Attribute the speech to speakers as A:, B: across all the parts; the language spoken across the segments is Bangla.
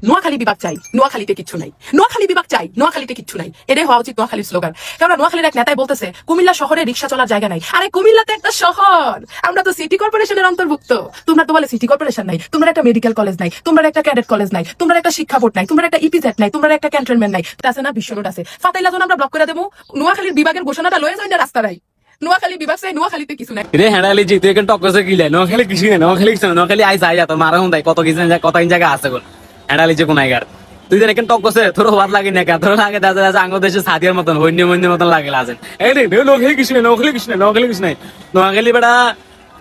A: নোয়াখালী বিভাগ চাই, নোয়াখালীতে কিচ্ছু নাই। নোয়াখালী বিভাগ চাই, নোয়াখালীতে কিচ্ছু নাই। এটাই হওয়া উচিত নোয়াখালীর স্লোগান। কারণ নোয়াখালীর এক নেতাই বলতেছে কুমিল্লা শহরে রিক্সা চলার জায়গা নাই। আরে কুমিল্লাতে একটা শহর, আমরা তো সিটি কর্পোরেশনের অন্তর্ভুক্ত। তোমরা তো বলে সিটি কর্পোরেশন নাই, তোমরা একটা মেডিকেল কলেজ নাই, তোমরা একটা ক্যাডেট কলেজ নাই, তোমরা একটা শিক্ষা বোর্ড নাই, তোমরা একটা ইপিজেড নাই, তোমরা একটা ক্যান্টনমেন্ট নাই। আছে না বিশ্ব রোড আছে, ফাতাইলা যখন আমরা ব্লক করে দেবো, নোয়াখালীর বিভাগের ঘোষণাটা লয়ে যায় না রাস্তা নাই। নোয়াখালী বিভাগ চাই, নোয়াখালীতে কিছু নাই।
B: রে হেডালি জি তুই এখন টকছে কি লাই নোয়াখালী কিছু নাই, নোয়াখালী কিছু না, নোয়াখালী আইস আই তো মারা হুন্দাই কত কিছু কত জায়গা আছে কোন হেডালি যে কোন আইগার তুই যেন এখন টকছে তোর ভাত লাগে না কা তোর লাগে দাদা দাদা আঙ্গ দেশে সাদিয়ার মতন হইন্য মন্য মতন লাগে লাজেন এই রে নোয়াখালী কিছু নাই, নোয়াখালী কিছু নাই, নোয়াখালী কিছু নাই। নোয়াখালী বেটা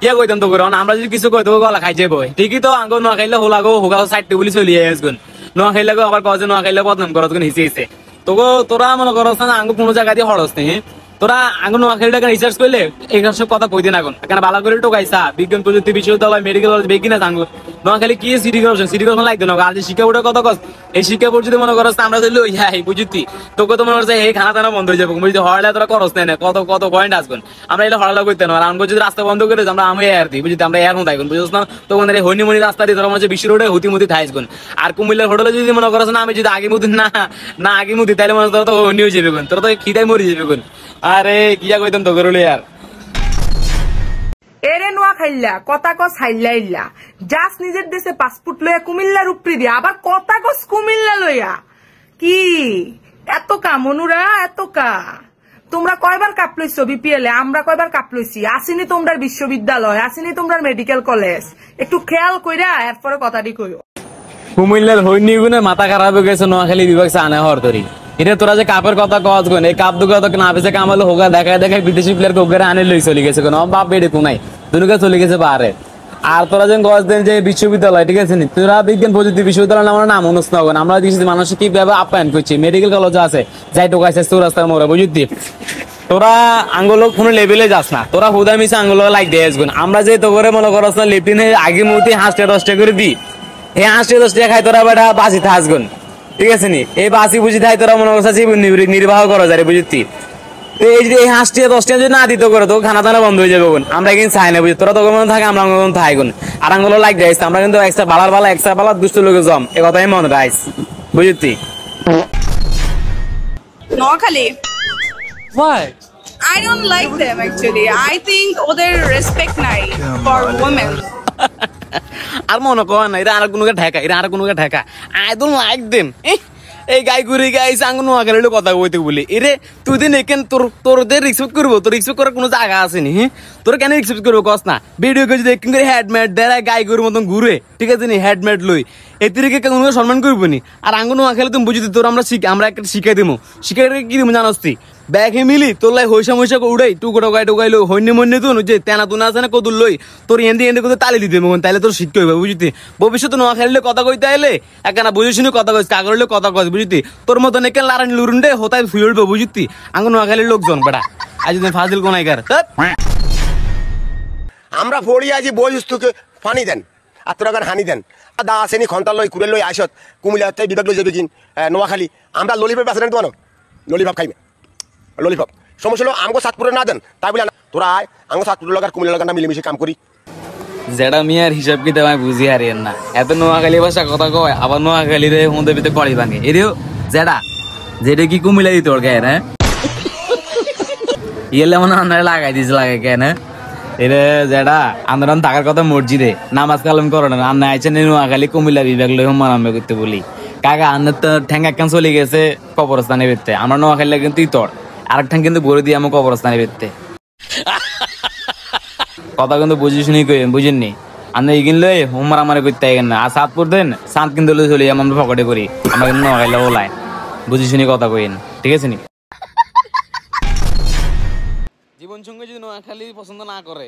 B: ইয়া কইতাম তো করে আমরা যদি কিছু কই তো গলা খাই যাবো ঠিকই তো আঙ্গ নোয়াখালী হোলাগো হোগাও সাইডে বলি চলিয়ে আসগুন নোয়াখালী লাগো আবার কয় যে নোয়াখালী বদনাম করত কোন হিসে হিসে তোকে তোরা মনে করছ না আঙ্গ কোনো জায়গা দিয়ে হড়স নেই তোরা আঙ্গ নোয়াখালীটাকে রিসার্চ করলে এইসব সব কথা কই দিন এখন এখানে বালা করে টোকাইছা বিজ্ঞান প্রযুক্তি বিশ্ববিদ্যালয় মেডিকেল কলেজ বেগি না আঙ্গ নোয়াখালী কি সিটি কর্পোরেশন লাগতো না আর শিক্ষা বোর্ডের কথা কস এই শিক্ষা বোর্ড যদি মনে করস আমরা চললো ইয়া বুঝতি তোকে তো মনে করছে এই খানা টানা বন্ধ হয়ে যাবো বুঝতে হড়লা তোরা করস না কত কত পয়েন্ট আসবেন আমরা এটা হড়লা করতে না আর আমরা যদি রাস্তা বন্ধ করে আমরা আমি এর দিই বুঝতে আমরা এর মতো বুঝছ না তখন হনিমনি রাস্তা দিয়ে তোরা মনে হচ্ছে বিশ্ব রোডে হুতিমুতি থাইসগুন আর কুমিল্লার হোটেলে যদি মনে করছ না আমি যদি আগে মুদি না আগে মুদি তাহলে মনে তোরা তো হনি হয়ে যাবে তোরা তো খিদাই মরে যাবে আরে কিয়া কইতাম তো করলে আর
C: এরে নোয়াখাইল্লা কথা কস হাইল্লা ইল্লা জাস নিজের দেশে পাসপোর্ট লইয়া কুমিল্লার উপরি দিয়া আবার কথা কস কুমিল্লা লইয়া কি এত কা মনুরা এত কা তোমরা কয়বার কাপ লইছো বিপিএল এ আমরা কয়বার কাপ লইছি আসিনি তোমরা বিশ্ববিদ্যালয় আসিনি তোমরা মেডিকেল কলেজ একটু খেয়াল কইরা এরপরে কথাটি কইও
B: কুমিল্লার হইনি গুনে মাথা খারাপ হয়ে গেছে নোয়াখালী বিভাগ আনে হর ধরি এটা তোরা যে কাপের কথা কস গুন এই কাপ দুগা তো না বেঁচে কামালো হোগা দেখায় দেখায় বিদেশি প্লেয়ার কোগরে আনে লই চলে গেছে কোন বাপ বেড়ে কোনাই দুনুকা চলে গেছে বারে আর তোরা যে গছ দেন যে বিশ্ববিদ্যালয় ঠিক আছে নি তোরা বিজ্ঞান প্রযুক্তি বিশ্ববিদ্যালয় আমার নাম অনুষ্ঠিত হবেন আমরা দেখছি মানুষ কিভাবে আপ্যায়ন করছি মেডিকেল কলেজ আছে যাই টোকাইছে চৌরাস্তার মোড়ে বুঝতি তোরা আঙ্গুলো কোনো লেভেলে যাস না তোরা হুদা মিশে আঙ্গুলো লাইক দিয়ে আসবেন আমরা যে তো করে মনে করছ না লেফটিনে আগে মুহূর্তে 5-10 করে দিই এই 5-10 খাই তোরা বেটা বাসিতে আসগুন ঠিক আছে নি এই বাসি বুঝি তাই তোরা মনে করছিস জীবন নির্বাহ করা যায় বুঝতি এই যে 5-10 যদি না দিতে করে তো খানা দানা বন্ধ হয়ে যাবে আমরা কিন্তু চাই না বুঝি তোরা তো মনে থাকে আমরা থাই গুন আর আঙ্গুলো লাইক দিয়ে আমরা কিন্তু এক্সট্রা বালা এক্সট্রা বালা দুষ্ট লোকে জম এই কথাই মনে rice বুঝতি
D: Noakhali.
B: Why?
D: I don't like them actually. I think ওদের respect নাই for women.
B: আর মনে কর না এরা আর কোনো ঠেকা I don't like them. এই গাই ঘুরে গাই সাঙ্গ নোয়াখালী কথা কইতে বলি এরে তুই দিন এখান তোরদের রিসপেক্ট করবো তোর রিসপেক্ট করার কোনো জায়গা আছে নি তোর কেন রিসপেক্ট করবো কস না ভিডিও করে যদি একদিন করে হেডমেট দেয় গাই গরুর মতন ঘুরে ঠিক আছে নি হেডমেট লই এতিরিকে কোনো সম্মান করবো নি আর আঙ্গ নোয়াখালী তুমি বুঝি তোর আমরা একটা শিখাই দিবো শিখাই কি দিব জানোস তুই ব্যাগে মিলি তোর লাই হইসা উড়াই টুকাই লই হইনি মন্যে তুন যে তেনা তুনা আছে না কদুর লই তোর এন্দি কোথাও তালি দিতে মন তাইলে তোর শিখতে হইবে বুঝতি ভবিষ্যতে নোয়াখালী কথা কইতে আইলে একখানা বুঝে শুনে কথা কইস কাগজ কথা কইস বুঝতি তোর মতন একে লারান লুরুন দে হতাই ফুলবে বুঝতি আঙ্গ নোয়াখালীর লোকজন বেটা আজ ফাজিল কোনাইকার
E: আমরা ফড়ি আজি বইস্তুকে ফানি দেন আর তোরা গান হানি দেন দা আসেনি খন্তা লই কুড়ে লই আসত কুমিল্লা বিভাগ লই যাবে কিন নোয়াখালী আমরা ললিপপ আছে না তোমার ললিপপ খাইবে ললিপপ সমস্যা হলো আমগো সাতপুরে না দেন তাই বলে তোরা আয় আমগো সাতপুরের লাগার কুমিল্লা লাগার মিলেমিশে কাম করি
B: যেটা মিয়ার হিসাব কি আমি বুঝি হারিয়েন না এত নোয়াখালী ভাষা কথা কয় আবার নোয়াখালী রে মধ্যে ভিতরে কড়ি ভাঙে এরেও যেটা কি কুমিল্লা দিত ওর গায়ে হ্যাঁ ইয়েলে মনে হয় লাগাই দিয়েছে লাগাই কেন এরে যেটা আন্দোলন থাকার কথা মসজিদে নামাজ কালাম করো না আন্না আইছেন নোয়াখালী কুমিল্লা বিভাগ লই মারামে করতে বলি কাকা আন্নার তো ঠ্যাং একখান চলে গেছে কবরস্থানে বেরতে আমরা নোয়াখালী কিন্তু ইতর আরেক ঠ্যাং কিন্তু বলে দিয়ে আমার কবরস্থানে বেরতে কথা কিন্তু বুঝি শুনি কই বুঝেননি আমরা এগিন লই হোম মারামারি করতে আইগেন না আর সাতপুর দেন সাত কিন্তু লই চলি আমরা পকেটে করি আমরা কিন্তু নোয়াখালী ওলাই বুঝি শুনি কথা কইন ঠিক আছে নি জীবন সঙ্গী যদি নোয়াখালী পছন্দ না করে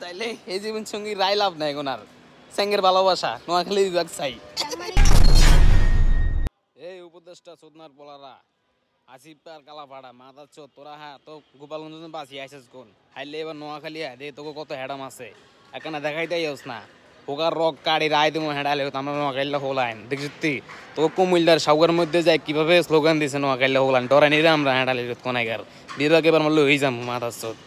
B: তাইলে এই জীবন সঙ্গী রায় লাভ নাই এখন আর স্যাঙ্গের ভালোবাসা নোয়াখালী বিভাগ চাই এই উপদেশটা সুদনার বলারা আসিফ আর কালাপাড়া মাদার চোদ তোরা হ্যাঁ তো গোপালগঞ্জ বাসি আইসেস কোন হাইলে এবার নোয়াখালী দে তোকে কত হেডাম আছে এখানে দেখাইতেই হোস না ওকার রক কাড়ি রায় দিব হেডালে আমরা নোয়াখালী হোলাইন দেখছি তোকে কুমিল্লার সাউগার মধ্যে যাই কিভাবে স্লোগান দিছে নোয়াখালী হোলাইন ডরাই নিলে আমরা হেডালে কোনাইগার বিভাগ এবার মারলে হয়ে যাম মাদার চোদ